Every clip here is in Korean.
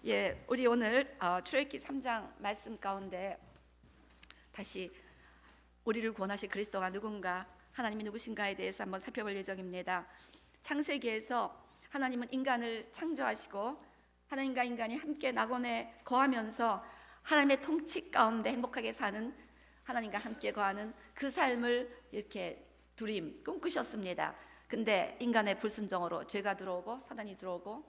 예, 우리 오늘 출애굽기 3장 말씀 가운데 다시 우리를 구원하실 그리스도가 누군가, 하나님이 누구신가에 대해서 한번 살펴볼 예정입니다. 창세기에서 하나님은 인간을 창조하시고 하나님과 인간이 함께 낙원에 거하면서 하나님의 통치 가운데 행복하게 사는, 하나님과 함께 거하는 그 삶을 이렇게 꿈꾸셨습니다. 근데 인간의 불순종으로 죄가 들어오고 사단이 들어오고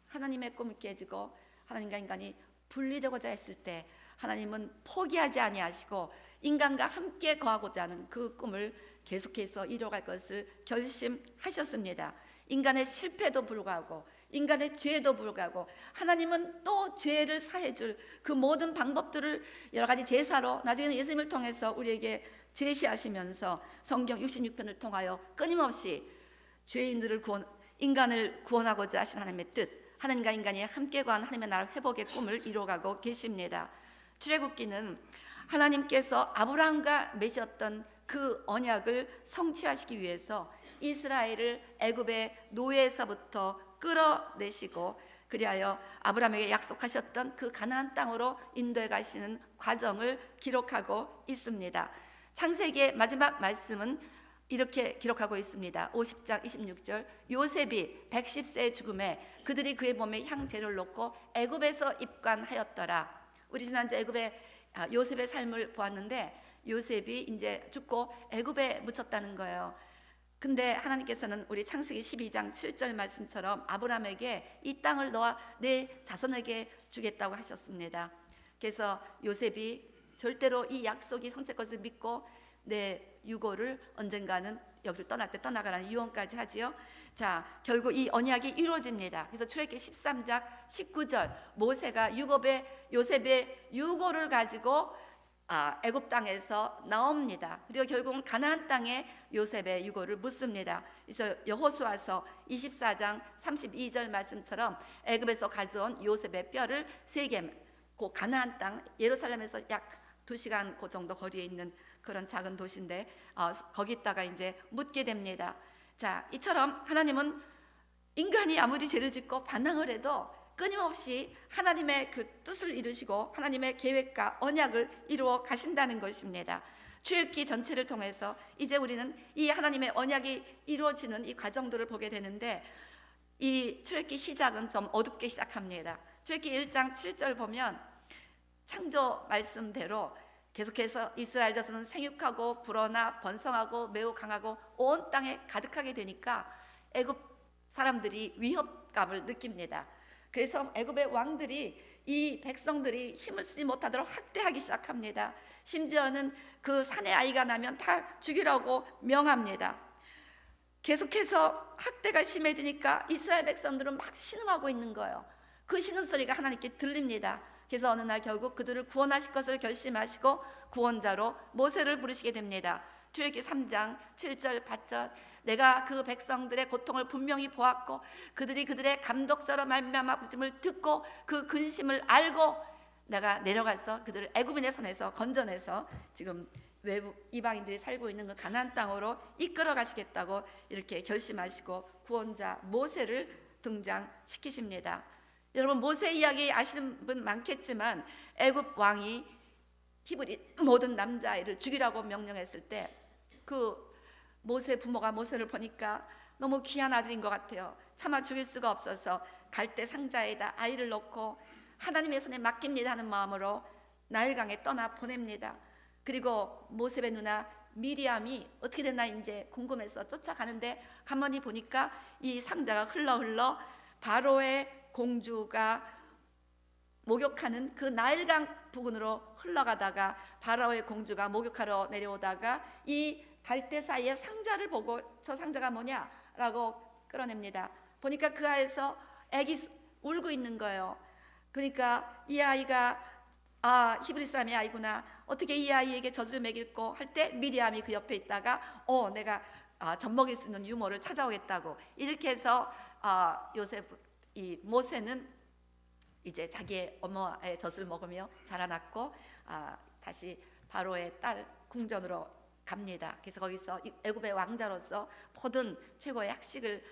하나님의 꿈이 깨지고 하나님과 인간이 분리되고자 했을 때 하나님은 포기하지 아니하시고 인간과 함께 거하고자 하는 그 꿈을 계속해서 이뤄갈 것을 결심하셨습니다. 인간의 실패도 불구하고 인간의 죄에도 불구하고 하나님은 또 죄를 사해줄 그 모든 방법들을 여러 가지 제사로 나중에는 예수님을 통해서 우리에게 제시하시면서 성경 66편을 통하여 끊임없이 죄인들을 인간을 구원하고자 하신 하나님의 뜻, 하나님과 인간이 함께 거한 하나님의 나라 회복의 꿈을 이루어가고 계십니다. 출애굽기는 하나님께서 아브라함과 맺었던 그 언약을 성취하시기 위해서 이스라엘을 애굽의 노예에서부터 끌어내시고 그리하여 아브라함에게 약속하셨던 그 가나안 땅으로 인도해 가시는 과정을 기록하고 있습니다. 창세기의 마지막 말씀은 이렇게 기록하고 있습니다. 50장 26절, 요셉이 110세의 죽음에 그들이 그의 몸에 향재를 놓고 애굽에서 입관하였더라. 우리 지난주 애굽의 요셉의 삶을 보았는데 요셉이 이제 죽고 애굽에 묻혔다는 거예요. 근데 하나님께서는 우리 창세기 12장 7절 말씀처럼 아브라함에게 이 땅을 너와 내 자손에게 주겠다고 하셨습니다. 그래서 요셉이 절대로 이 약속이 성취될 것을 믿고 내 유고를 언젠가는 여기를 떠날 때 떠나가라는 유언까지 하지요. 자, 결국 이 언약이 이루어집니다. 그래서 출애굽기 13장 19절, 모세가 요셉의 유고를 가지고 애굽 땅에서 나옵니다. 그리고 결국은 가나안 땅에 요셉의 유고를 묻습니다. 그래서 여호수아서 24장 32절 말씀처럼 애굽에서 가져온 요셉의 뼈를 세겜, 그 가나안 땅 예루살렘에서 약 2시간 그 정도 거리에 있는 그런 작은 도시인데 거기다가 이제 묻게 됩니다. 자, 이처럼 하나님은 인간이 아무리 죄를 짓고 반항을 해도 끊임없이 하나님의 그 뜻을 이루시고 하나님의 계획과 언약을 이루어 가신다는 것입니다. 출애굽기 전체를 통해서 이제 우리는 이 하나님의 언약이 이루어지는 이 과정들을 보게 되는데 이 출애굽기 시작은 좀 어둡게 시작합니다. 출애굽기 1장 7절 보면 창조 말씀대로 계속해서 이스라엘 자손은 생육하고 불어나 번성하고 매우 강하고 온 땅에 가득하게 되니까 애굽 사람들이 위협감을 느낍니다. 그래서 애굽의 왕들이 이 백성들이 힘을 쓰지 못하도록 학대하기 시작합니다. 심지어는 그 산의 아이가 나면 다 죽이라고 명합니다. 계속해서 학대가 심해지니까 이스라엘 백성들은 막 신음하고 있는 거예요. 그 신음소리가 하나님께 들립니다. 그래서 어느 날 결국 그들을 구원하실 것을 결심하시고 구원자로 모세를 부르시게 됩니다. 출애굽기 3장 7절 8절, 내가 그 백성들의 고통을 분명히 보았고 그들이 그들의 감독자로 말미암아 부르심을 듣고 그 근심을 알고 내가 내려가서 그들을 애굽인의 손에서 건져내서 지금 외부 이방인들이 살고 있는 그 가나안 땅으로 이끌어 가시겠다고 이렇게 결심하시고 구원자 모세를 등장시키십니다. 여러분, 모세 이야기 아시는 분 많겠지만 애굽 왕이 히브리 모든 남자아이를 죽이라고 명령했을 때 그 모세 부모가 모세를 보니까 너무 귀한 아들인 것 같아요. 차마 죽일 수가 없어서 갈대 상자에다 아이를 넣고 하나님의 손에 맡깁니다 하는 마음으로 나일강에 떠나 보냅니다. 그리고 모세의 누나 미리암이 어떻게 됐나 이제 궁금해서 쫓아가는데 가만히 보니까 이 상자가 흘러 바로의 공주가 목욕하는 그 나일강 부근으로 흘러가다가 바로의 공주가 목욕하러 내려오다가 이 갈대 사이에 상자를 보고 저 상자가 뭐냐라고 끌어냅니다. 보니까 그 아이에서 애기 울고 있는 거예요. 그러니까 이 아이가 히브리 사람의 아이구나, 어떻게 이 아이에게 젖을 먹일고 할 때 미리암이 그 옆에 있다가 내가 젖 먹일 수 있는 유모를 찾아오겠다고 이렇게 해서 이 모세는 이제 자기의 엄마의 젖을 먹으며 자라났고 다시 바로의 딸 궁전으로 갑니다. 그래서 거기서 애굽의 왕자로서 모든 최고의 학식을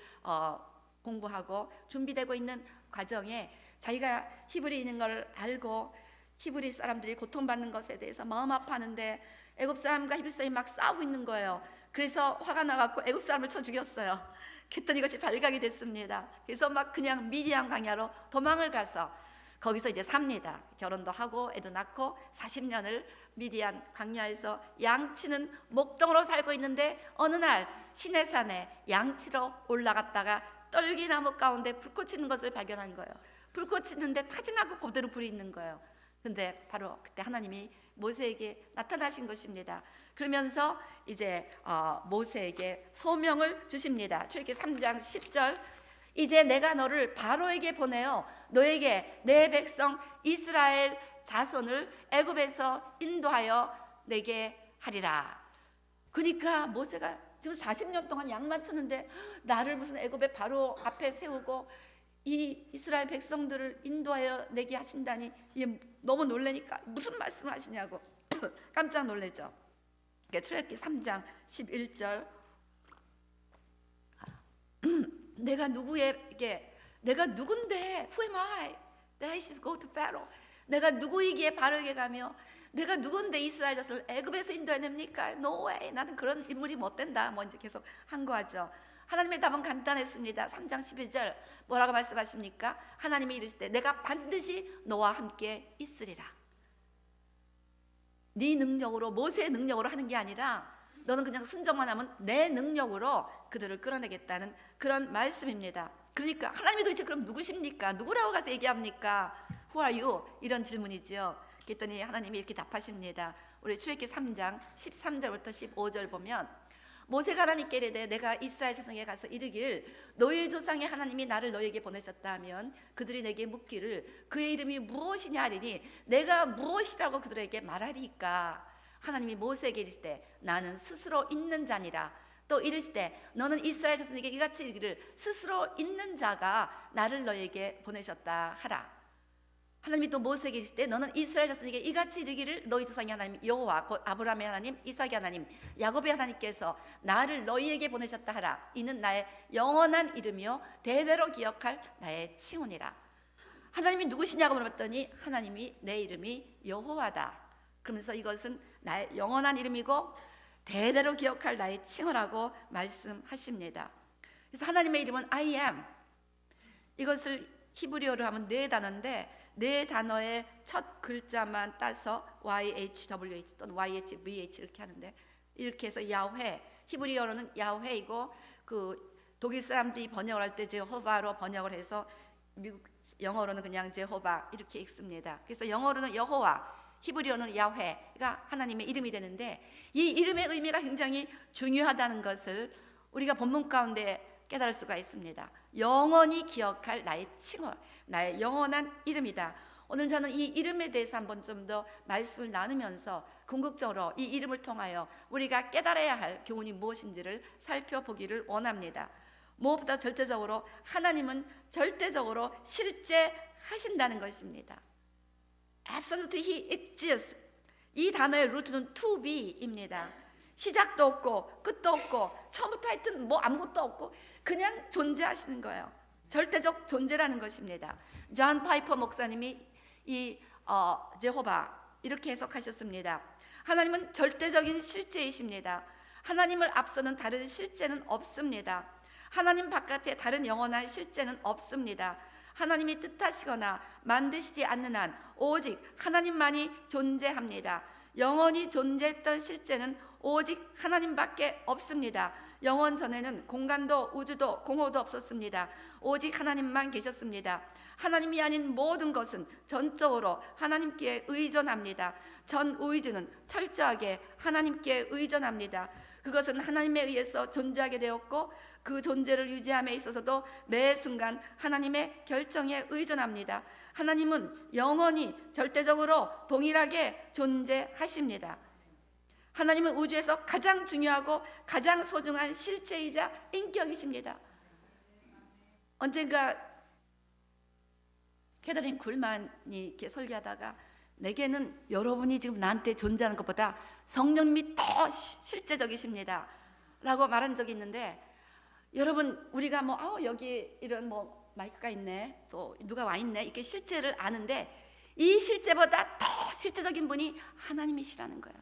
공부하고 준비되고 있는 과정에 자기가 히브리 있는 걸 알고 히브리 사람들이 고통받는 것에 대해서 마음 아파하는데 애굽 사람과 히브리 사람이 막 싸우고 있는 거예요. 그래서 화가 나갖고 애굽 사람을 쳐 죽였어요. 그랬더니 이것이 발각이 됐습니다. 그래서 막 그냥 미디안 광야로 도망을 가서 거기서 이제 삽니다. 결혼도 하고 애도 낳고 40년을 미디안 광야에서 양치는 목동으로 살고 있는데 어느 날 시내산에 양치러 올라갔다가 떨기나무 가운데 불꽃 튀는 것을 발견한 거예요. 불꽃 튀는데 타진하고 그대로 불이 있는 거예요. 근데 바로 그때 하나님이 모세에게 나타나신 것입니다. 그러면서 이제 모세에게 소명을 주십니다. 출애굽기 3장 10절, 이제 내가 너를 바로에게 보내어 너에게 내 백성 이스라엘 자손을 애굽에서 인도하여 내게 하리라. 그러니까 모세가 지금 40년 동안 양만 트는데 나를 무슨 애굽의 바로 앞에 세우고 이 이스라엘 백성들을 인도하여 내게 하신다니, 너무 놀라니까 무슨 말씀을 하시냐고 깜짝 놀라죠. 출애굽기 3장 11절, 내가 누구에게, 내가 누군데, who am I that I should go to Pharaoh, 내가 누구이기에 바로에게 가며 내가 누군데 이스라엘 자손을 애굽에서 인도해냅니까? No way, 나는 그런 인물이 못 된다. 뭐 이제 계속 한 거죠. 하나님의 답은 간단했습니다. 3장 12절 뭐라고 말씀하십니까? 하나님이 이르시되 내가 반드시 너와 함께 있으리라. 네 능력으로, 모세의 능력으로 하는 게 아니라 너는 그냥 순종만 하면 내 능력으로 그들을 끌어내겠다는 그런 말씀입니다. 그러니까 하나님이 도대체 그럼 누구십니까? 누구라고 가서 얘기합니까? Who are you? 이런 질문이죠. 그랬더니 하나님이 이렇게 답하십니다. 우리 출애굽기 3장 13절부터 15절 보면 모세가 하나님께 이르되 내가 이스라엘 자손에게 가서 이르기를 너희 조상의 하나님이 나를 너희에게 보내셨다 하면 그들이 내게 묻기를 그의 이름이 무엇이냐 하리니 내가 무엇이라고 그들에게 말하리까? 하나님이 모세에게 이르시되 나는 스스로 있는 자니라. 또 이르시되 너는 이스라엘 자손에게 이같이 이르기를 스스로 있는 자가 나를 너희에게 보내셨다 하라. 하나님이 또 모세에게 이르시되 너는 이스라엘 자손에게 이같이 이르기를 너희 조상의 하나님 여호와 곧 아브라함의 하나님 이삭의 하나님 야곱의 하나님께서 나를 너희에게 보내셨다 하라. 이는 나의 영원한 이름이요 대대로 기억할 나의 칭언이라. 하나님이 누구시냐고 물어봤더니 하나님이 내 이름이 여호와다. 그러면서 이것은 나의 영원한 이름이고 대대로 기억할 나의 칭호라고 말씀하십니다. 그래서 하나님의 이름은 I am, 이것을 히브리어로 하면 네 단어인데 네 단어의 첫 글자만 따서 YHWH 또는 YHVH 이렇게 하는데, 이렇게 해서 야훼, 히브리어로는 야훼이고 그 독일 사람들이 번역을 할 때 제호바로 번역을 해서 미국 영어로는 그냥 제호바 이렇게 읽습니다. 그래서 영어로는 여호와, 히브리어는 야훼가 하나님의 이름이 되는데 이 이름의 의미가 굉장히 중요하다는 것을 우리가 본문 가운데 깨달을 수가 있습니다. 영원히 기억할 나의 칭호, 나의 영원한 이름이다. 오늘 저는 이 이름에 대해서 한번 좀 더 말씀을 나누면서 궁극적으로 이 이름을 통하여 우리가 깨달아야 할 교훈이 무엇인지를 살펴보기를 원합니다. 무엇보다 절대적으로 하나님은 절대적으로 실제하신다는 것입니다. Absolutely He exists. 이 단어의 루트는 to be입니다. 시작도 없고 끝도 없고 처음부터 하여튼 뭐 아무것도 없고 그냥 존재하시는 거예요. 절대적 존재라는 것입니다. 존 파이퍼 목사님이 이 제호바 이렇게 해석하셨습니다. 하나님은 절대적인 실제이십니다. 하나님을 앞서는 다른 실제는 없습니다. 하나님 바깥에 다른 영원한 실제는 없습니다. 하나님이 뜻하시거나 만드시지 않는 한 오직 하나님만이 존재합니다. 영원히 존재했던 실제는 오직 하나님밖에 없습니다. 영원 전에는 공간도 우주도 공허도 없었습니다. 오직 하나님만 계셨습니다. 하나님이 아닌 모든 것은 전적으로 하나님께 의존합니다. 전 우주는 철저하게 하나님께 의존합니다. 그것은 하나님에 의해서 존재하게 되었고 그 존재를 유지함에 있어서도 매 순간 하나님의 결정에 의존합니다. 하나님은 영원히 절대적으로 동일하게 존재하십니다. 하나님은 우주에서 가장 중요하고 가장 소중한 실체이자 인격이십니다. 언젠가 캐더린 굴만이 이렇게 설교하다가 내게는 여러분이 지금 나한테 존재하는 것보다 성령님이 더 실제적이십니다 라고 말한 적이 있는데, 여러분 우리가 여기 이런 마이크가 있네, 또 누가 와 있네, 이렇게 실제를 아는데 이 실제보다 더 실제적인 분이 하나님이시라는 거예요.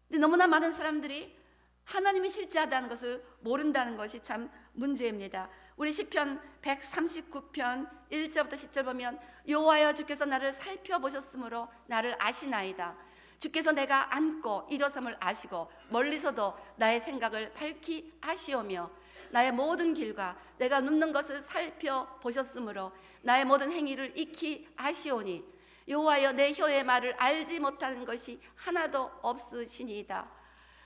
근데 너무나 많은 사람들이 하나님이 실제하다는 것을 모른다는 것이 참 문제입니다. 우리 시편 139편 1절부터 10절 보면 여호와여 주께서 나를 살펴보셨으므로 나를 아시나이다. 주께서 내가 앉고 일어섬을 아시고 멀리서도 나의 생각을 밝히 아시오며 나의 모든 길과 내가 눕는 것을 살펴보셨으므로 나의 모든 행위를 익히 아시오니 여호와여 내 혀의 말을 알지 못하는 것이 하나도 없으시니이다.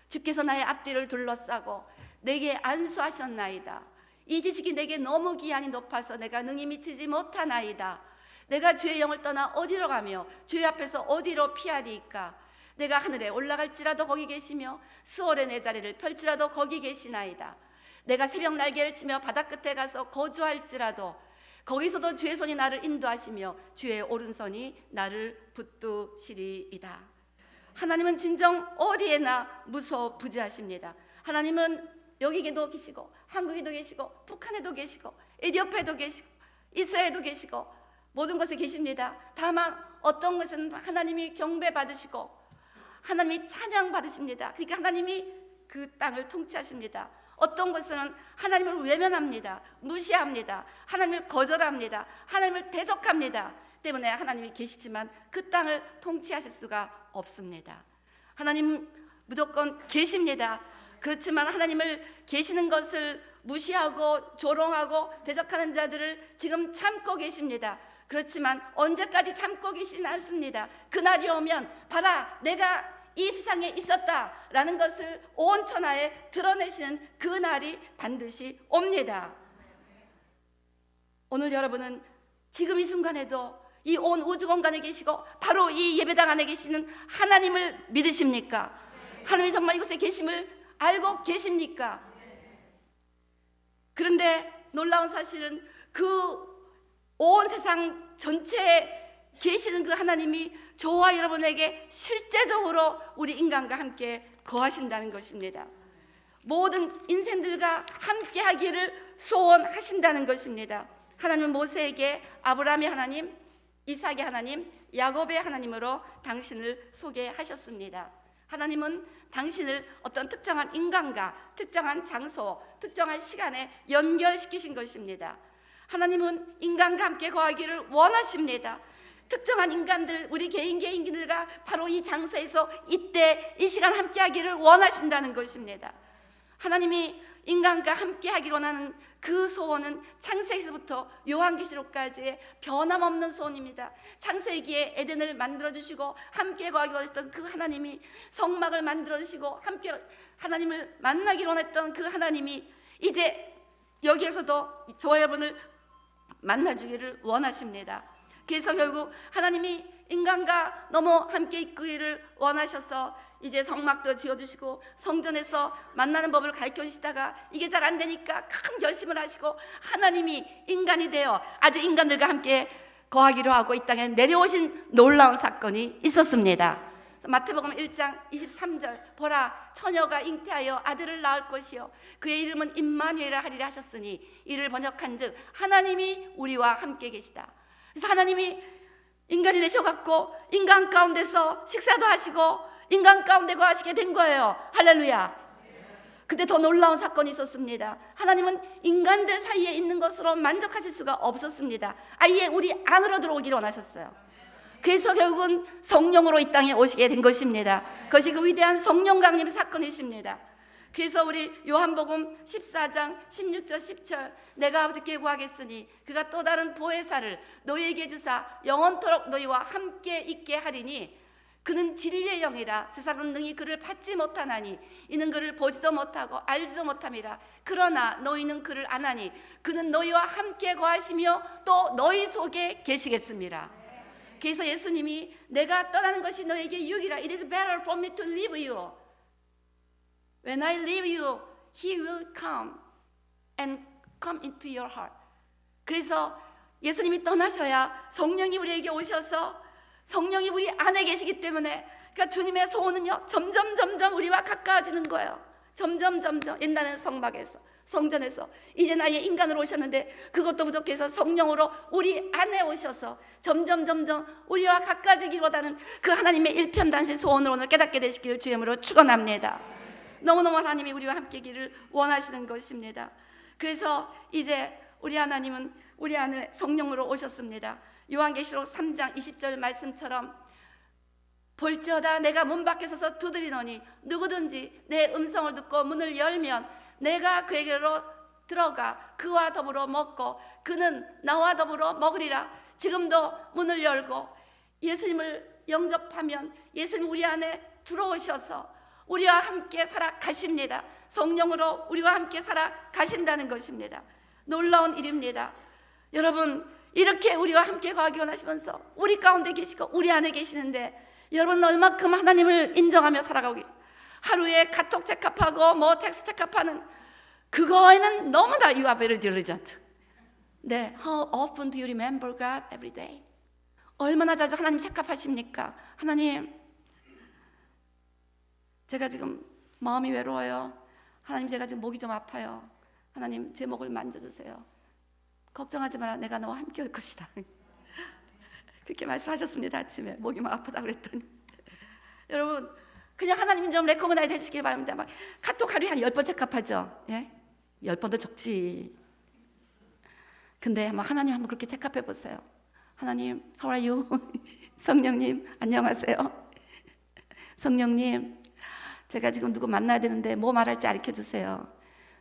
주께서 나의 앞뒤를 둘러싸고 내게 안수하셨나이다. 이 지식이 내게 너무 기한이 높아서 내가 능히 미치지 못하나이다. 내가 주의 영을 떠나 어디로 가며 주의 앞에서 어디로 피하리이까. 내가 하늘에 올라갈지라도 거기 계시며 스월에 내 자리를 펼지라도 거기 계시나이다. 내가 새벽 날개를 치며 바다 끝에 가서 거주할지라도 거기서도 주의 손이 나를 인도하시며 주의 오른손이 나를 붙드시리이다. 하나님은 진정 어디에나 무소부지하십니다. 하나님은 여기에도 계시고 한국에도 계시고 북한에도 계시고 에티오피아에도 계시고 이스라엘에도 계시고 모든 곳에 계십니다. 다만 어떤 것은 하나님이 경배받으시고 하나님이 찬양받으십니다. 그러니까 하나님이 그 땅을 통치하십니다. 어떤 것은 하나님을 외면합니다. 무시합니다. 하나님을 거절합니다. 하나님을 대적합니다. 때문에 하나님이 계시지만 그 땅을 통치하실 수가 없습니다. 하나님 무조건 계십니다. 그렇지만 하나님을 계시는 것을 무시하고 조롱하고 대적하는 자들을 지금 참고 계십니다. 그렇지만 언제까지 참고 계시진 않습니다. 그날이 오면 봐라 내가 이 세상에 있었다라는 것을 온 천하에 드러내시는 그 날이 반드시 옵니다. 오늘 여러분은 지금 이 순간에도 이 온 우주 공간에 계시고 바로 이 예배당 안에 계시는 하나님을 믿으십니까? 하나님이 정말 이곳에 계심을 알고 계십니까? 그런데 놀라운 사실은 그 온 세상 전체에 계시는 그 하나님이 저와 여러분에게 실제적으로 우리 인간과 함께 거하신다는 것입니다. 모든 인생들과 함께 하기를 소원하신다는 것입니다. 하나님은 모세에게 아브라함의 하나님, 이삭의 하나님, 야곱의 하나님으로 당신을 소개하셨습니다. 하나님은 당신을 어떤 특정한 인간과 특정한 장소, 특정한 시간에 연결시키신 것입니다. 하나님은 인간과 함께 거하기를 원하십니다. 특정한 인간들, 우리 개인들과 바로 이 장소에서 이때 이 시간 함께 하기를 원하신다는 것입니다. 하나님이 인간과 함께 하기를 원하는 그 소원은 창세기에서부터 요한계시록까지의 변함없는 소원입니다. 창세기에 에덴을 만들어주시고 함께 거하기 원하셨던 그 하나님이 성막을 만들어주시고 함께 하나님을 만나기를 원했던 그 하나님이 이제 여기에서도 저와 여러분을 만나주기를 원하십니다. 그래서 결국 하나님이 인간과 너무 함께 있기를 원하셔서 이제 성막도 지어주시고 성전에서 만나는 법을 가르쳐주시다가 이게 잘 안 되니까 큰 결심을 하시고 하나님이 인간이 되어 아주 인간들과 함께 거하기로 하고 이 땅에 내려오신 놀라운 사건이 있었습니다. 마태복음 1장 23절 보라 처녀가 잉태하여 아들을 낳을 것이요 그의 이름은 임마누엘이라 하리라 하셨으니 이를 번역한즉 하나님이 우리와 함께 계시다. 그래서 하나님이 인간이 되셔갖고 인간 가운데서 식사도 하시고 인간 가운데 거하시게 된 거예요. 할렐루야. 근데 더 놀라운 사건이 있었습니다. 하나님은 인간들 사이에 있는 것으로 만족하실 수가 없었습니다. 아예 우리 안으로 들어오기를 원하셨어요. 그래서 결국은 성령으로 이 땅에 오시게 된 것입니다. 그것이 그 위대한 성령 강림 사건이십니다. 그래서 우리 요한복음 14장 16절 10절 내가 아버지께 구하겠으니 그가 또 다른 보혜사를 너희에게 주사 영원토록 너희와 함께 있게 하리니 그는 진리의 영이라 세상은 능히 그를 받지 못하나니 이는 그를 보지도 못하고 알지도 못함이라 그러나 너희는 그를 아나니 그는 너희와 함께 거하시며 또 너희 속에 계시겠습니다. 그래서 예수님이 내가 떠나는 것이 너에게 유익이라 It is better for me to leave you. When I leave you, He will come and come into your heart. 그래서 예수님이 떠나셔야 성령이 우리에게 오셔서 성령이 우리 안에 계시기 때문에 그러니까 주님의 소원은요 점점 우리와 가까워지는 거예요. 점점 옛날에는 성막에서 성전에서, 이제 아예 인간으로 오셨는데 그것도 부족해서 성령으로 우리 안에 오셔서 점점 우리와 가까워지기보다는 그 하나님의 일편단심 소원을 오늘 깨닫게 되시기를 주님으로 축원합니다. 너무너무 하나님이 우리와 함께기를 원하시는 것입니다. 그래서 이제 우리 하나님은 우리 안에 성령으로 오셨습니다. 요한계시록 3장 20절 말씀처럼 볼지어다 내가 문 밖에 서서 두드리노니 누구든지 내 음성을 듣고 문을 열면 내가 그에게로 들어가 그와 더불어 먹고 그는 나와 더불어 먹으리라. 지금도 문을 열고 예수님을 영접하면 예수님 우리 안에 들어오셔서 우리와 함께 살아가십니다. 성령으로 우리와 함께 살아가신다는 것입니다. 놀라운 일입니다. 여러분, 이렇게 우리와 함께 거하기 원하시면서 우리 가운데 계시고 우리 안에 계시는데 여러분 얼마큼 하나님을 인정하며 살아가고 계세요? 하루에 카톡 체크하고 뭐 텍스트 체크하는 그거에는 너무나 you are very diligent. 네, how often do you remember God every day? 얼마나 자주 하나님 체크하십니까? 하나님, 제가 지금 마음이 외로워요. 하나님, 제가 지금 목이 좀 아파요. 하나님, 제 목을 만져주세요. 걱정하지 마라, 내가 너와 함께 올 것이다. 그렇게 말씀하셨습니다. 아침에 목이 막 아프다고 그랬더니 여러분, 그냥 하나님 좀 레코그나이즈 해주시길 바랍니다. 막 카톡 하루에 한 10번 체크하죠. 예? 10번도 적지. 근데 하나님 한번 그렇게 체크해 보세요. 하나님, how are you? 성령님, 안녕하세요. 성령님, 제가 지금 누구 만나야 되는데 뭐 말할지 가르쳐 주세요.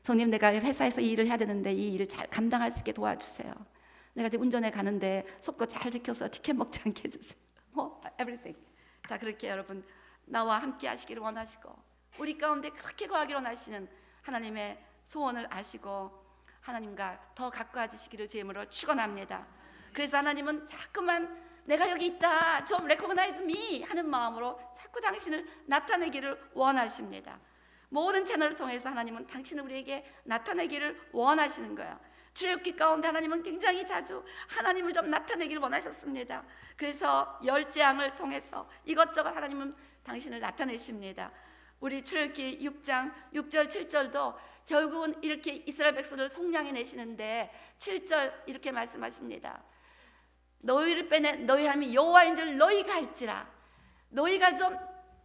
성령님, 내가 회사에서 이 일을 해야 되는데 이 일을 잘 감당할 수 있게 도와주세요. 내가 지금 운전해 가는데 속도 잘 지켜서 티켓 먹지 않게 해주세요. everything. 자, 그렇게 여러분 나와 함께 하시기를 원하시고 우리 가운데 그렇게 거하기를 원하시는 하나님의 소원을 아시고 하나님과 더 가까워지시기를 주님으로 축원합니다. 그래서 하나님은 자꾸만 내가 여기 있다, 좀 recognize me 하는 마음으로 자꾸 당신을 나타내기를 원하십니다. 모든 채널을 통해서 하나님은 당신을 우리에게 나타내기를 원하시는 거예요. 출애굽기 가운데 하나님은 굉장히 자주 하나님을 좀 나타내기를 원하셨습니다. 그래서 열재앙을 통해서 이것저것 하나님은 당신을 나타내십니다. 우리 출애굽기 6장 6절 7절도 결국은 이렇게 이스라엘 백성을 속량해 내시는데 7절 이렇게 말씀하십니다. 너희를 빼내 너희 하나님 여호와인 줄 너희가 알지라. 너희가 좀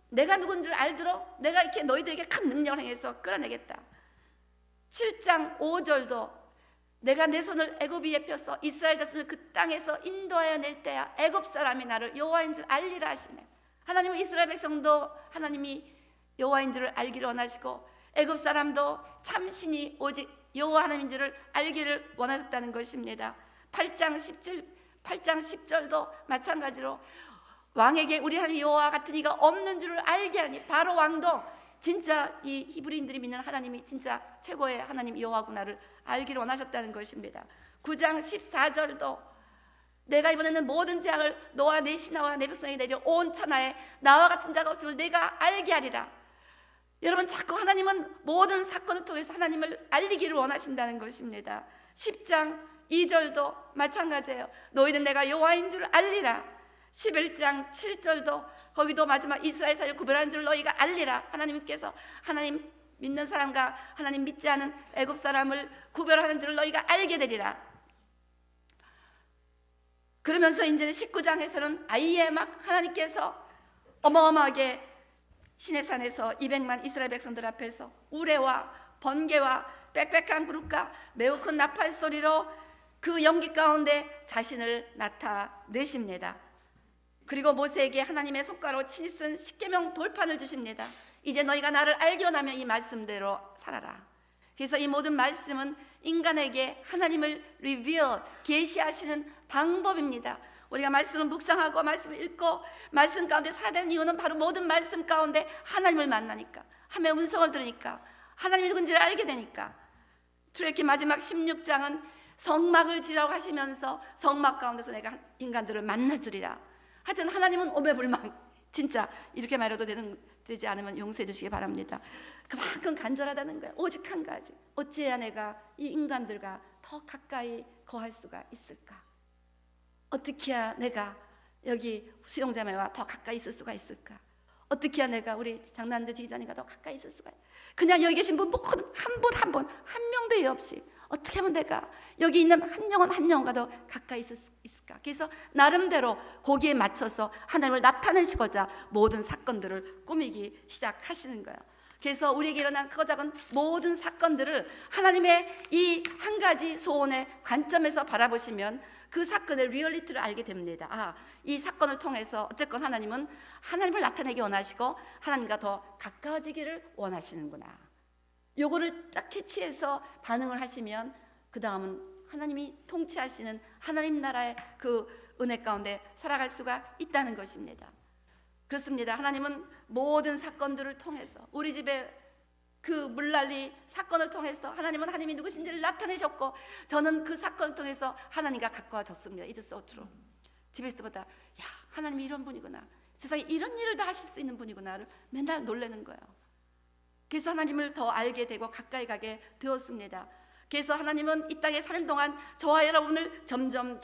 내가 누군 줄 알들어? 내가 이렇게 너희들에게 큰 능력을 행해서 끌어내겠다. 7장 5절도 내가 내 손을 애굽 위에 펴서 이스라엘 자손을 그 땅에서 인도하여 낼 때야 애굽 사람이 나를 여호와인 줄 알리라 하시네. 하나님은 이스라엘 백성도 하나님이 여호와인 줄을 알기를 원하시고 애굽 사람도 참신이 오직 여호와 하나님인 줄을 알기를 원하셨다는 것입니다. 8장 10절도 마찬가지로 왕에게 우리 하나님 여호와 같은 이가 없는 줄을 알게 하니 바로 왕도 진짜 이 히브리인들이 믿는 하나님이 진짜 최고의 하나님 여호와구나를 알기를 원하셨다는 것입니다. 9장 14절도 내가 이번에는 모든 재앙을 너와 내 신하와 내 백성에게 내려 온 천하에 나와 같은 자가 없음을 내가 알게 하리라. 여러분, 자꾸 하나님은 모든 사건을 통해서 하나님을 알리기를 원하신다는 것입니다. 10장 2절도 마찬가지예요. 너희는 내가 여호와인 줄 알리라. 11장 7절도 거기도 마지막 이스라엘 사이를 구별하는 줄 너희가 알리라. 하나님께서 하나님 믿는 사람과 하나님 믿지 않은 애굽 사람을 구별하는 줄 너희가 알게 되리라. 그러면서 이제는 19장에서는 아예 막 하나님께서 어마어마하게 시내산에서 200만 이스라엘 백성들 앞에서 우레와 번개와 빽빽한 구름과 매우 큰 나팔 소리로 그 연기 가운데 자신을 나타내십니다. 그리고 모세에게 하나님의 손가락으로 친히 쓴 십계명 돌판을 주십니다. 이제 너희가 나를 알게 원하면 이 말씀대로 살아라. 그래서 이 모든 말씀은 인간에게 하나님을 계시하시는 방법입니다. 우리가 말씀을 묵상하고 말씀을 읽고 말씀 가운데 살아야 되는 이유는 바로 모든 말씀 가운데 하나님을 만나니까, 하나님의 음성을 들으니까, 하나님이 누군지를 알게 되니까. 출애굽기 마지막 16장은 성막을 지라고 하시면서 성막 가운데서 내가 인간들을 만나주리라. 하여튼 하나님은 오매불망, 진짜 이렇게 말해도 되지 않으면 용서해 주시기 바랍니다. 그만큼 간절하다는 거예요. 오직 한 가지, 어찌해야 내가 이 인간들과 더 가까이 거할 수가 있을까? 어떻게 해야 내가 여기 수용자매와 더 가까이 있을 수가 있을까? 어떻게 해야 내가 우리 장난도 지휘자님과 더 가까이 있을 수가 있어요? 그냥 여기 계신 분 모든 한 명도 예 없이 어떻게 하면 내가 여기 있는 한 영혼과 더 가까이 있을 수 있을까? 그래서 나름대로 거기에 맞춰서 하나님을 나타내시고자 모든 사건들을 꾸미기 시작하시는 거예요. 그래서 우리에게 일어난 크고 작은 모든 사건들을 하나님의 이 한 가지 소원의 관점에서 바라보시면 그 사건의 리얼리티를 알게 됩니다. 아, 이 사건을 통해서 어쨌건 하나님은 하나님을 나타내기 원하시고 하나님과 더 가까워지기를 원하시는구나. 요거를 딱 캐치해서 반응을 하시면 그 다음은 하나님이 통치하시는 하나님 나라의 그 은혜 가운데 살아갈 수가 있다는 것입니다. 그렇습니다. 하나님은 모든 사건들을 통해서 우리 집에 그 물난리 사건을 통해서 하나님은 하나님이 누구신지를 나타내셨고 저는 그 사건을 통해서 하나님과 가까워졌습니다. It's so true. 집에 있을 때보다 야, 하나님이 이런 분이구나, 세상에 이런 일을 다 하실 수 있는 분이구나를 맨날 놀라는 거예요. 그래서 하나님을 더 알게 되고 가까이 가게 되었습니다. 그래서 하나님은 이 땅에 사는 동안 저와 여러분을 점점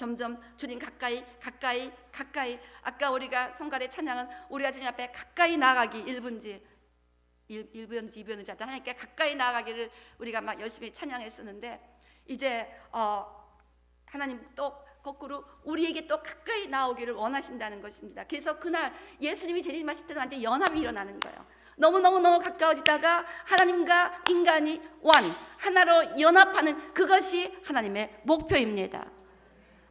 주님 가까이 아까 우리가 성가대 찬양은 우리가 주님 앞에 가까이 나아가기 1분지 2분지 하나님께 가까이 나아가기를 우리가 막 열심히 찬양했었는데 이제 하나님 또 거꾸로 우리에게 또 가까이 나오기를 원하신다는 것입니다. 그래서 그날 예수님이 재림하실 때는 완전 연합이 일어나는 거예요. 너무 가까워지다가 하나님과 인간이 하나로 연합하는 그것이 하나님의 목표입니다.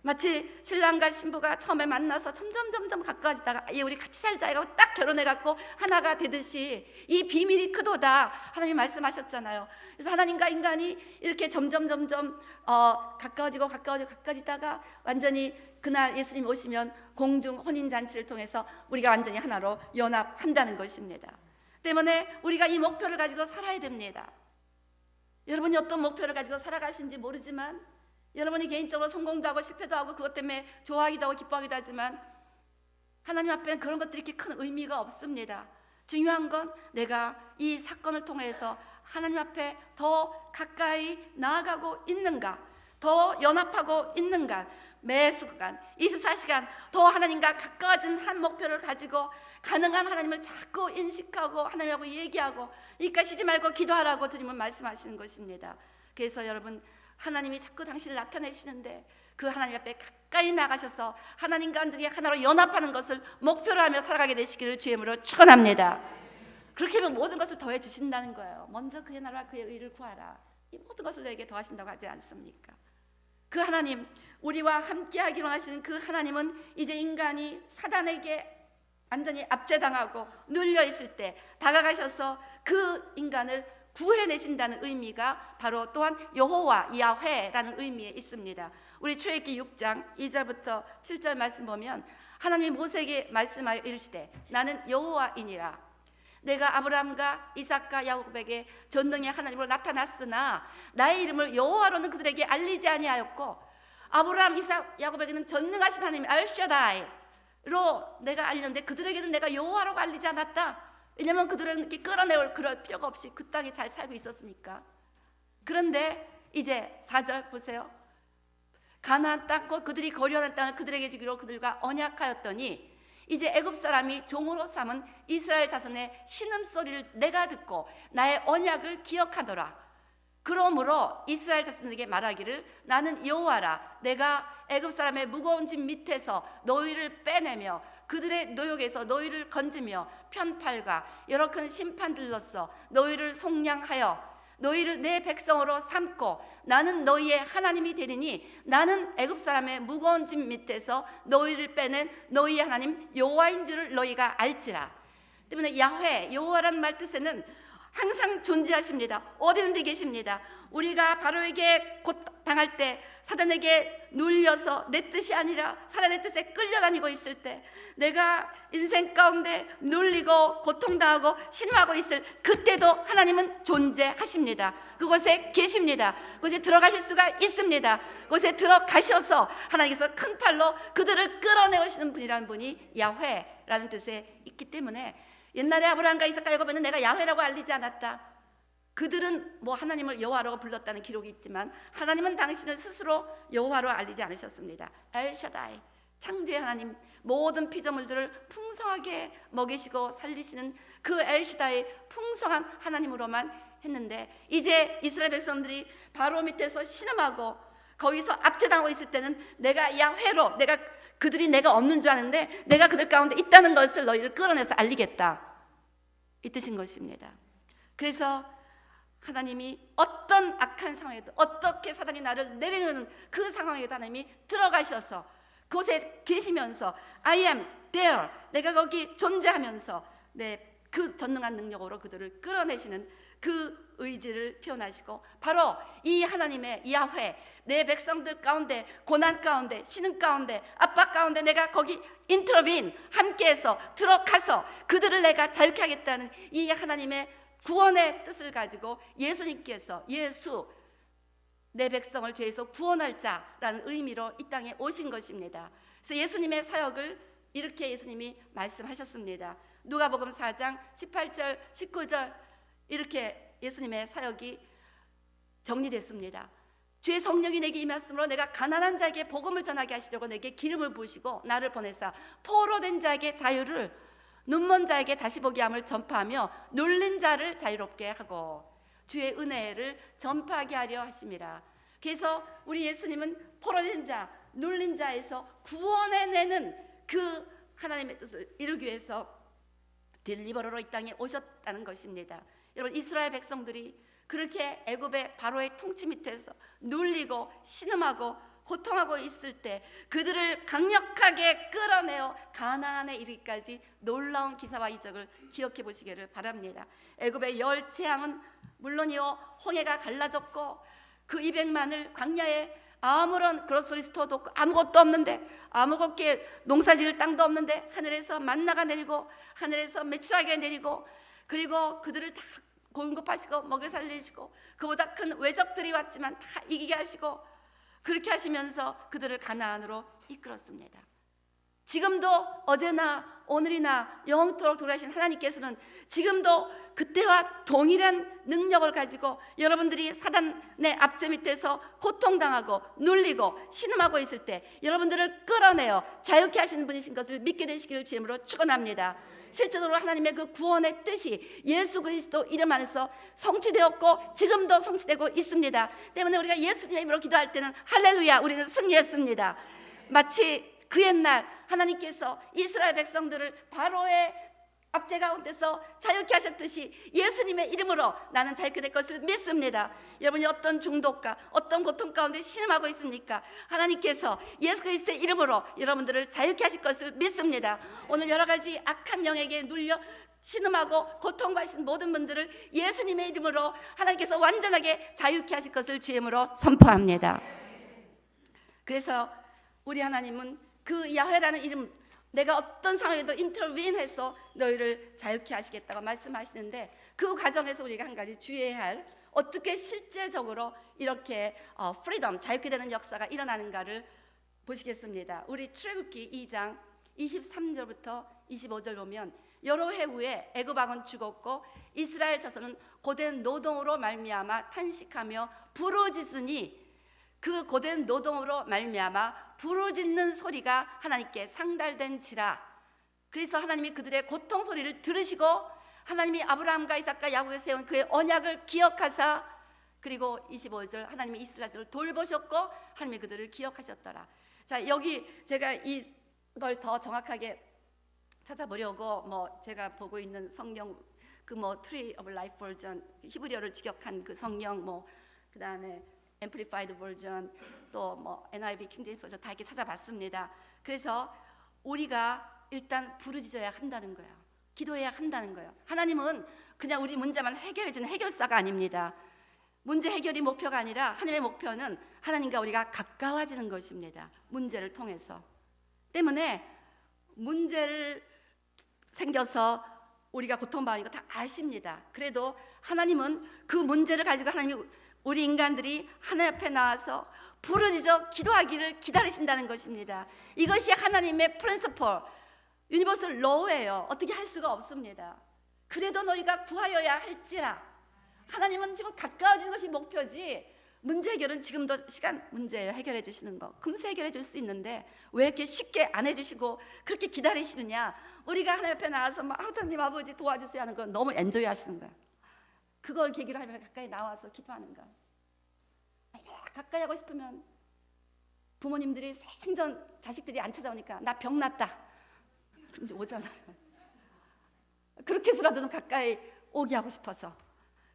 마치 신랑과 신부가 처음에 만나서 점점 가까워지다가 우리 같이 살자 이거 딱 결혼해갖고 하나가 되듯이 이 비밀이 크도다 하나님이 말씀하셨잖아요. 그래서 하나님과 인간이 이렇게 점점 가까워지다가 완전히 그날 예수님 오시면 공중 혼인잔치를 통해서 우리가 완전히 하나로 연합한다는 것입니다. 때문에 우리가 이 목표를 가지고 살아야 됩니다. 여러분이 어떤 목표를 가지고 살아가시는지 모르지만 여러분이 개인적으로 성공도 하고 실패도 하고 그것 때문에 좋아하기도 하고 기뻐하기도 하지만 하나님 앞에는 그런 것들이 이렇게 큰 의미가 없습니다. 중요한 건 내가 이 사건을 통해서 하나님 앞에 더 가까이 나아가고 있는가, 더 연합하고 있는가, 매 순간 24시간 더 하나님과 가까워진 한 목표를 가지고 가능한 하나님을 자꾸 인식하고 하나님하고 얘기하고 그러니까 쉬지 말고 기도하라고 주님은 말씀하시는 것입니다. 그래서 여러분 하나님이 자꾸 당신을 나타내시는데 그 하나님 앞에 가까이 나가셔서 하나님과 완전히 하나로 연합하는 것을 목표로 하며 살아가게 되시기를 주의 이름으로 축원합니다. 그렇게 하면 모든 것을 더해 주신다는 거예요. 먼저 그의 나라와 그의 의를 구하라. 이 모든 것을 너에게 더하신다고 하지 않습니까? 그 하나님, 우리와 함께 하기로 하시는 그 하나님은 이제 인간이 사단에게 완전히 압제당하고 눌려있을 때 다가가셔서 그 인간을 구해내신다는 의미가 바로 또한 여호와 야훼라는 의미에 있습니다. 우리 출애굽기 6장 2절부터 7절 말씀 보면 하나님이 모세에게 말씀하여 이르시되 나는 여호와이니라. 내가 아브라함과 이삭과 야곱에게 전능의 하나님으로 나타났으나 나의 이름을 여호와로는 그들에게 알리지 아니하였고 아브라함, 이삭, 야곱에게는 전능하신 하나님 엘샤다이로 내가 알렸는데 그들에게는 내가 여호와라고 알리지 않았다. 왜냐하면 그들은 이렇게 끌어내올 그럴 필요가 없이 그 땅에 잘 살고 있었으니까. 그런데 이제 4절 보세요. 가나안 땅과 그들이 거류하는 땅을 그들에게 주기로 그들과 언약하였더니 이제 애굽 사람이 종으로 삼은 이스라엘 자손의 신음소리를 내가 듣고 나의 언약을 기억하더라. 그러므로 이스라엘 자손에게 말하기를 나는 여호와라. 내가 애굽 사람의 무거운 짐 밑에서 너희를 빼내며 그들의 노역에서 너희를 건지며 편팔과 여러 큰 심판들로서 너희를 속량하여 너희를 내 백성으로 삼고 나는 너희의 하나님이 되리니 나는 애굽 사람의 무거운 짐 밑에서 너희를 빼낸 너희의 하나님 여호와인 줄을 너희가 알지라. 때문에 야훼 여호와라는 말 뜻에는 항상 존재하십니다. 어디든지 계십니다. 우리가 바로에게 당할 때 사단에게 눌려서 내 뜻이 아니라 사단의 뜻에 끌려다니고 있을 때 내가 인생 가운데 눌리고 고통당하고 신음하고 있을 그때도 하나님은 존재하십니다. 그곳에 계십니다. 그곳에 들어가실 수가 있습니다. 그곳에 들어가셔서 하나님께서 큰 팔로 그들을 끌어내오시는 분이라는 분이 야훼라는 뜻에 있기 때문에 옛날에 아브라함과 이삭과 야곱에는 내가 야훼라고 알리지 않았다. 그들은 뭐 하나님을 여호와라고 불렀다는 기록이 있지만 하나님은 당신을 스스로 여호와로 알리지 않으셨습니다. 엘샤다이, 창조의 하나님, 모든 피조물들을 풍성하게 먹이시고 살리시는 그 엘시다의 풍성한 하나님으로만 했는데, 이제 이스라엘 백성들이 바로 밑에서 신음하고 거기서 압제당하고 있을 때는 내가 야훼로, 그들이 내가 없는 줄 아는데 내가 그들 가운데 있다는 것을 너희를 끌어내서 알리겠다, 이 뜻인 것입니다. 그래서 하나님이 어떤 악한 상황에도, 어떻게 사단이 나를 내리는 그 상황에도 하나님이 들어가셔서 그곳에 계시면서 I am there, 내가 거기 존재하면서 그 전능한 능력으로 그들을 끌어내시는 그 의지를 표현하시고, 바로 이 하나님의 야훼, 내 백성들 가운데, 고난 가운데, 신음 가운데, 압박 가운데 내가 거기 인터빈, 함께해서 들어가서 그들을 내가 자유케 하겠다는 이 하나님의 구원의 뜻을 가지고 예수님께서, 예수, 내 백성을 죄에서 구원할 자라는 의미로 이 땅에 오신 것입니다. 그래서 예수님의 사역을 이렇게 예수님이 말씀하셨습니다. 누가복음 4장 18절 19절 이렇게 예수님의 사역이 정리됐습니다. 주의 성령이 내게 임하심으로 내가 가난한 자에게 복음을 전하게 하시려고 내게 기름을 부으시고 나를 보내사 포로된 자에게 자유를, 눈먼 자에게 다시 보게 함을 전파하며 눌린 자를 자유롭게 하고 주의 은혜를 전파하게 하려 하심이라. 그래서 우리 예수님은 포로된 자, 눌린 자에서 구원해내는 그 하나님의 뜻을 이루기 위해서 딜리버러로 이 땅에 오셨다는 것입니다. 여러분, 이스라엘 백성들이 그렇게 애굽의 바로의 통치 밑에서 눌리고 신음하고 고통하고 있을 때 그들을 강력하게 끌어내어 가나안에 이르기까지 놀라운 기사와 이적을 기억해 보시기를 바랍니다. 애굽의 열 재앙은 물론이요, 홍해가 갈라졌고 그 200만을 광야에 아무런 그로서리 스토어도 없고 아무것도 없는데, 아무것게 농사지을 땅도 없는데 하늘에서 만나가 내리고 하늘에서 메추라기가 내리고, 그리고 그들을 다 공급하시고 먹여 살리시고 그보다 큰 외적들이 왔지만 다 이기게 하시고, 그렇게 하시면서 그들을 가나안으로 이끌었습니다. 지금도 어제나 오늘이나 영원토록 돌아가신 하나님께서는 지금도 그때와 동일한 능력을 가지고 여러분들이 사단의 압제 밑에서 고통당하고 눌리고 신음하고 있을 때 여러분들을 끌어내어 자유케 하시는 분이신 것을 믿게 되시기를 주님으로 축원합니다. 실제로 하나님의 그 구원의 뜻이 예수 그리스도 이름 안에서 성취되었고 지금도 성취되고 있습니다. 때문에 우리가 예수님의 이름으로 기도할 때는 할렐루야, 우리는 승리했습니다. 마치 그 옛날 하나님께서 이스라엘 백성들을 바로의 압제 가운데서 자유케 하셨듯이 예수님의 이름으로 나는 자유케 될 것을 믿습니다. 여러분이 어떤 중독과 어떤 고통 가운데 신음하고 있습니까? 하나님께서 예수 그리스도의 이름으로 여러분들을 자유케 하실 것을 믿습니다. 오늘 여러 가지 악한 영에게 눌려 신음하고 고통받으신 모든 분들을 예수님의 이름으로 하나님께서 완전하게 자유케 하실 것을 주임으로 선포합니다. 그래서 우리 하나님은 그 야훼라는 이름, 내가 어떤 상황에도 인터빈해서 너희를 자유케 하시겠다고 말씀하시는데, 그 과정에서 우리가 한 가지 주의해야 할, 어떻게 실제적으로 이렇게 프리덤, 자유케 되는 역사가 일어나는가를 보시겠습니다. 우리 출애굽기 2장 23절부터 25절 보면, 여러 해 후에 애굽 왕은 죽었고 이스라엘 자손은 고된 노동으로 말미암아 탄식하며 부르짖으니, 그 고된 노동으로 말미암아 부르짖는 소리가 하나님께 상달된지라. 그래서 하나님이 그들의 고통 소리를 들으시고 하나님이 아브라함과 이삭과 야곱에 세운 그의 언약을 기억하사, 그리고 25절 하나님이 이스라엘을 돌보셨고 하나님이 그들을 기억하셨더라. 자, 여기 제가 이걸 더 정확하게 찾아보려고 제가 보고 있는 성경 Tree of Life 버전, 히브리어를 직역한 그 성경, 그다음에 앰플리파이드 버전, 또 NIV 킹제임스 버전 다 이렇게 찾아봤습니다. 그래서 우리가 일단 부르짖어야 한다는 거예요. 기도해야 한다는 거예요. 하나님은 그냥 우리 문제만 해결해 주는 해결사가 아닙니다. 문제 해결이 목표가 아니라 하나님의 목표는 하나님과 우리가 가까워지는 것입니다. 문제를 통해서. 때문에 문제를 생겨서 우리가 고통받는 거 다 아십니다. 그래도 하나님은 그 문제를 가지고 하나님이 우리 인간들이 하나님 앞에 나와서 부르짖어 기도하기를 기다리신다는 것입니다. 이것이 하나님의 프린시플, 유니버설 로우예요. 어떻게 할 수가 없습니다. 그래도 너희가 구하여야 할지라. 하나님은 지금 가까워지는 것이 목표지, 문제 해결은 지금도 시간 문제예요. 해결해 주시는 거 금세 해결해 줄 수 있는데 왜 이렇게 쉽게 안 해주시고 그렇게 기다리시느냐. 우리가 하나님 앞에 나와서 막 하나님 아버지 도와주세요 하는 건 너무 엔조이 하시는 거야. 그걸 계기로 하면 가까이 나와서 기도하는 거야. 가까이 하고 싶으면 부모님들이 생전 자식들이 안 찾아오니까 나 병 났다 그럼 이제 오잖아요. 그렇게 해서라도 좀 가까이 오게 하고 싶어서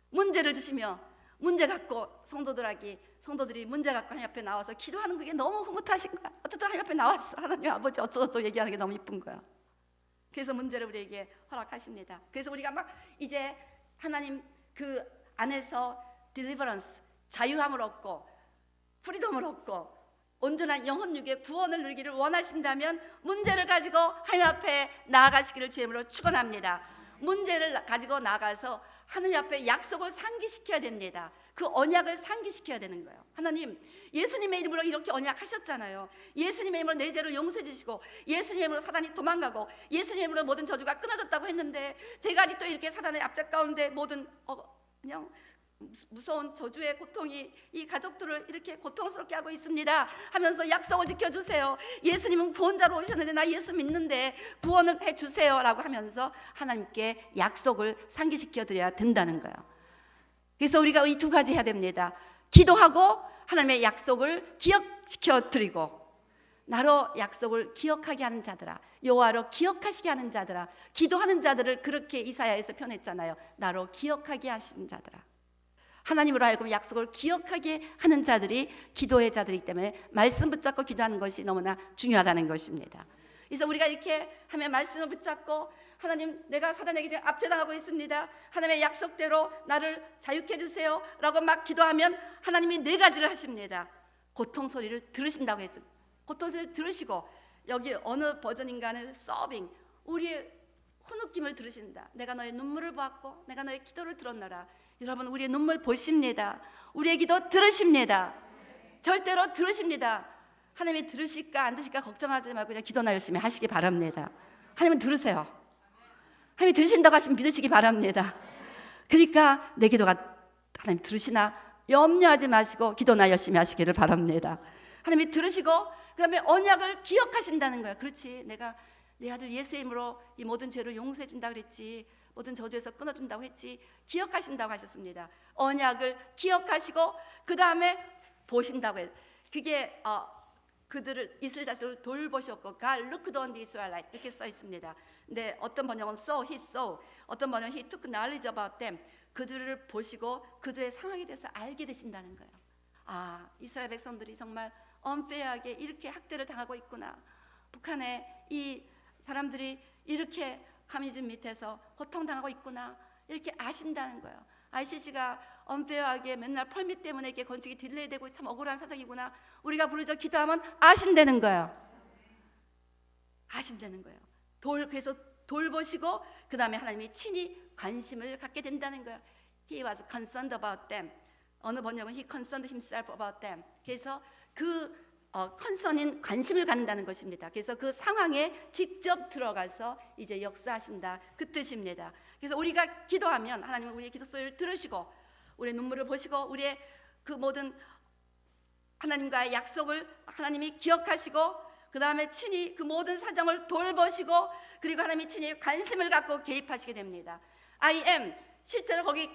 문제를 주시며 문제 갖고 성도들이 문제 갖고 하나님 앞에 나와서 기도하는 그게 너무 흐뭇하신 거야. 어쨌든 하나님 앞에 나왔어. 하나님 아버지 어쩌고저쩌고 얘기하는 게 너무 이쁜 거야. 그래서 문제를 우리에게 허락하십니다. 그래서 우리가 막 이제 하나님 그 안에서 딜리버런스, 자유함을 얻고 프리덤을 얻고 온전한 영혼육의 구원을 누리기를 원하신다면 문제를 가지고 하나님 앞에 나아가시기를 주의 이름으로 축원합니다. 문제를 가지고 나가서 하나님 앞에 약속을 상기시켜야 됩니다. 그 언약을 상기시켜야 되는 거예요. 하나님, 예수님의 이름으로 이렇게 언약하셨잖아요. 예수님의 이름으로 내 죄를 용서해 주시고 예수님의 이름으로 사단이 도망가고 예수님의 이름으로 모든 저주가 끊어졌다고 했는데 제가 아직도 이렇게 사단의 압박 가운데 모든 그냥 무서운 저주의 고통이 이 가족들을 이렇게 고통스럽게 하고 있습니다 하면서 약속을 지켜주세요. 예수님은 구원자로 오셨는데 나 예수 믿는데 구원을 해주세요 라고 하면서 하나님께 약속을 상기시켜 드려야 된다는 거예요. 그래서 우리가 이 두 가지 해야 됩니다. 기도하고 하나님의 약속을 기억시켜 드리고 나로 약속을 기억하게 하는 자들아, 여호와로 기억하시게 하는 자들아. 기도하는 자들을 그렇게 이사야에서 표현했잖아요. 나로 기억하게 하시는 자들아. 하나님으로 하여금 약속을 기억하게 하는 자들이 기도의 자들이기 때문에 말씀 붙잡고 기도하는 것이 너무나 중요하다는 것입니다. 그래서 우리가 이렇게 하면 말씀을 붙잡고 하나님 내가 사단에게 지금 압제당하고 있습니다. 하나님의 약속대로 나를 자유케 해주세요 라고 막 기도하면 하나님이 네 가지를 하십니다. 고통 소리를 들으신다고 했습니다. 고통 소리를 들으시고 여기 어느 버전인가는 서빙 우리의 후느낌을 들으신다. 내가 너의 눈물을 보았고 내가 너의 기도를 들었노라. 여러분 우리의 눈물 보십니다. 우리의 기도 들으십니다. 절대로 들으십니다. 하나님이 들으실까 안 들으실까 걱정하지 말고 그냥 기도나 열심히 하시기 바랍니다. 하나님은 들으세요. 하나님이 들으신다고 하시면 믿으시기 바랍니다. 그러니까 내 기도가 하나님 들으시나 염려하지 마시고 기도나 열심히 하시기를 바랍니다. 하나님이 들으시고 그 다음에 언약을 기억하신다는 거야. 그렇지, 내가 내 아들 예수의 이름으로 이 모든 죄를 용서해 준다 그랬지, 모든 저주에서 끊어준다고 했지, 기억하신다고 하셨습니다. 언약을 기억하시고 그 다음에 보신다고 해요. 그게 그들을 이스라엘 자식을 돌보셨고 God looked on the Israelites 이렇게 써 있습니다. 근데 어떤 번역은 he saw, 어떤 번역은 he took knowledge about them. 그들을 보시고 그들의 상황에 대해서 알게 되신다는 거예요. 아, 이스라엘 백성들이 정말 unfair하게 이렇게 학대를 당하고 있구나. 북한의 이 사람들이 이렇게 가미즘 밑에서 고통당하고 있구나. 이렇게 아신다는 거예요. ICC가 unfair하게 맨날 펄밋 때문에 이렇게 건축이 딜레이되고 참 억울한 사정이구나. 우리가 부르짖어 기도하면 아신다는 거예요. 아신다는 거예요. 그래서 돌보시고 그 다음에 하나님이 친히 관심을 갖게 된다는 거예요. He was concerned about them. 어느 번역은 He concerned himself about them. 그래서 그 컨선인 관심을 갖는다는 것입니다. 그래서 그 상황에 직접 들어가서 이제 역사하신다 그 뜻입니다. 그래서 우리가 기도하면 하나님은 우리의 기도 소리를 들으시고 우리의 눈물을 보시고 우리의 그 모든 하나님과의 약속을 하나님이 기억하시고 그 다음에 친히 그 모든 사정을 돌보시고 그리고 하나님이 친히 관심을 갖고 개입하시게 됩니다. I am 실제로 거기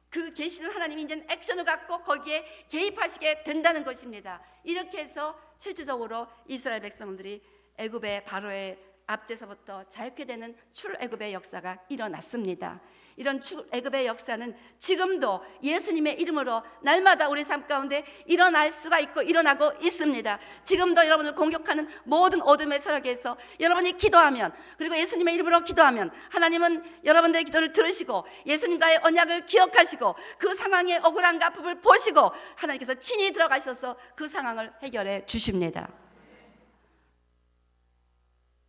그 계시는 하나님이 이제 액션을 갖고 거기에 개입하시게 된다는 것입니다. 이렇게 해서 실질적으로 이스라엘 백성들이 애굽의 바로의 앞제서부터 자유케 되는 출애굽의 역사가 일어났습니다. 이런 출애굽의 역사는 지금도 예수님의 이름으로 날마다 우리 삶 가운데 일어날 수가 있고 일어나고 있습니다. 지금도 여러분을 공격하는 모든 어둠의 세력에서 여러분이 기도하면 그리고 예수님의 이름으로 기도하면 하나님은 여러분들의 기도를 들으시고 예수님과의 언약을 기억하시고 그 상황의 억울함과 아픔을 보시고 하나님께서 친히 들어가셔서 그 상황을 해결해 주십니다.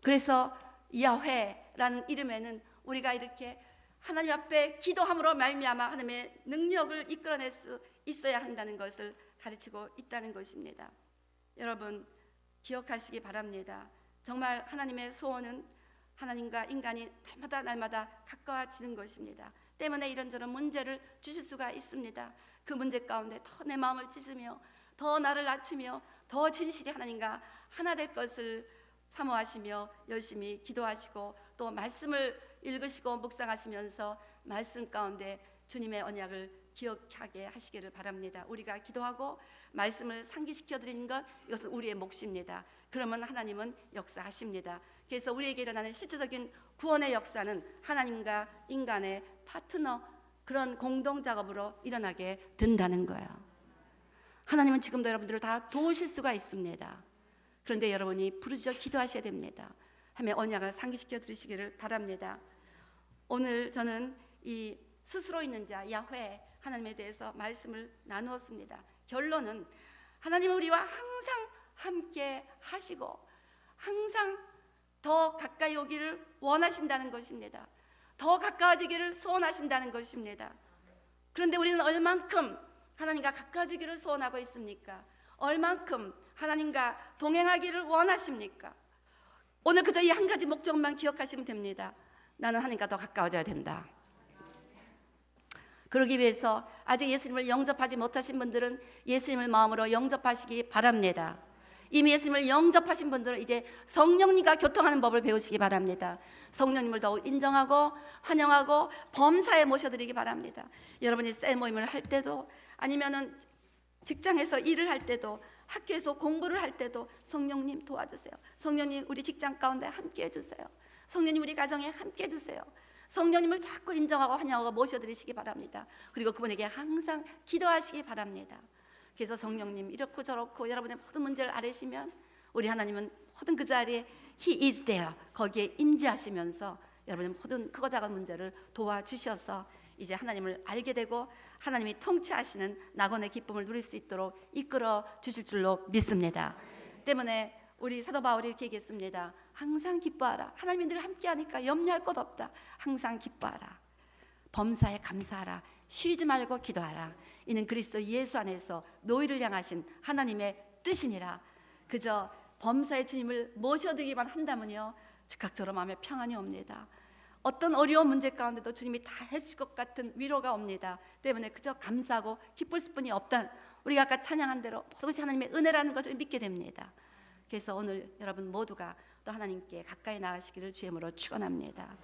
그래서 야훼라는 이름에는 우리가 이렇게 하나님 앞에 기도함으로 말미암아 하나님의 능력을 이끌어낼 수 있어야 한다는 것을 가르치고 있다는 것입니다. 여러분 기억하시기 바랍니다. 정말 하나님의 소원은 하나님과 인간이 날마다 가까워지는 것입니다. 때문에 이런저런 문제를 주실 수가 있습니다. 그 문제 가운데 더 내 마음을 찢으며 더 나를 낮추며 더 진실이 하나님과 하나 될 것을 사모하시며 열심히 기도하시고 또 말씀을 읽으시고 묵상하시면서 말씀 가운데 주님의 언약을 기억하게 하시기를 바랍니다. 우리가 기도하고 말씀을 상기시켜 드리는 것, 이것은 우리의 몫입니다. 그러면 하나님은 역사하십니다. 그래서 우리에게 일어나는 실제적인 구원의 역사는 하나님과 인간의 파트너, 그런 공동 작업으로 일어나게 된다는 거예요. 하나님은 지금도 여러분들을 다 도우실 수가 있습니다. 그런데 여러분이 부르짖어 기도하셔야 됩니다. 하며 언약을 상기시켜 드리시기를 바랍니다. 오늘 저는 이 스스로 있는 자 야훼 하나님에 대해서 말씀을 나누었습니다. 결론은 하나님은 우리와 항상 함께 하시고 항상 더 가까이 오기를 원하신다는 것입니다. 더 가까워지기를 소원하신다는 것입니다. 그런데 우리는 얼만큼 하나님과 가까워지기를 소원하고 있습니까? 얼만큼 하나님과 동행하기를 원하십니까? 오늘 그저 이 한 가지 목적만 기억하시면 됩니다. 나는 하나님과 더 가까워져야 된다. 그러기 위해서 아직 예수님을 영접하지 못하신 분들은 예수님을 마음으로 영접하시기 바랍니다. 이미 예수님을 영접하신 분들은 이제 성령님과 교통하는 법을 배우시기 바랍니다. 성령님을 더욱 인정하고 환영하고 범사에 모셔드리기 바랍니다. 여러분이 셀 모임을 할 때도 아니면은 직장에서 일을 할 때도 학교에서 공부를 할 때도 성령님 도와주세요. 성령님 우리 직장 가운데 함께 해주세요. 성령님 우리 가정에 함께 해주세요. 성령님을 자꾸 인정하고 환영하고 모셔드리시기 바랍니다. 그리고 그분에게 항상 기도하시기 바랍니다. 그래서 성령님 이렇고 저렇고 여러분의 모든 문제를 아뢰시면 우리 하나님은 모든 그 자리에 He is there, 거기에 임재하시면서 여러분의 모든 크고 작은 문제를 도와주셔서 이제 하나님을 알게 되고 하나님이 통치하시는 낙원의 기쁨을 누릴 수 있도록 이끌어 주실 줄로 믿습니다. 때문에 우리 사도 바울이 이렇게 얘기했습니다. 항상 기뻐하라. 하나님이 늘 함께하니까 염려할 것 없다. 항상 기뻐하라. 범사에 감사하라. 쉬지 말고 기도하라. 이는 그리스도 예수 안에서 너희를 향하신 하나님의 뜻이니라. 그저 범사의 주님을 모셔드리기만 한다면요 즉각적으로 마음에 평안이 옵니다. 어떤 어려운 문제 가운데도 주님이 다 해주실 것 같은 위로가 옵니다. 때문에 그저 감사하고 기쁠 수뿐이 없다. 우리가 아까 찬양한 대로 모든 것이 하나님의 은혜라는 것을 믿게 됩니다. 그래서 오늘 여러분 모두가 또 하나님께 가까이 나가시기를 주의 이름으로 축원합니다.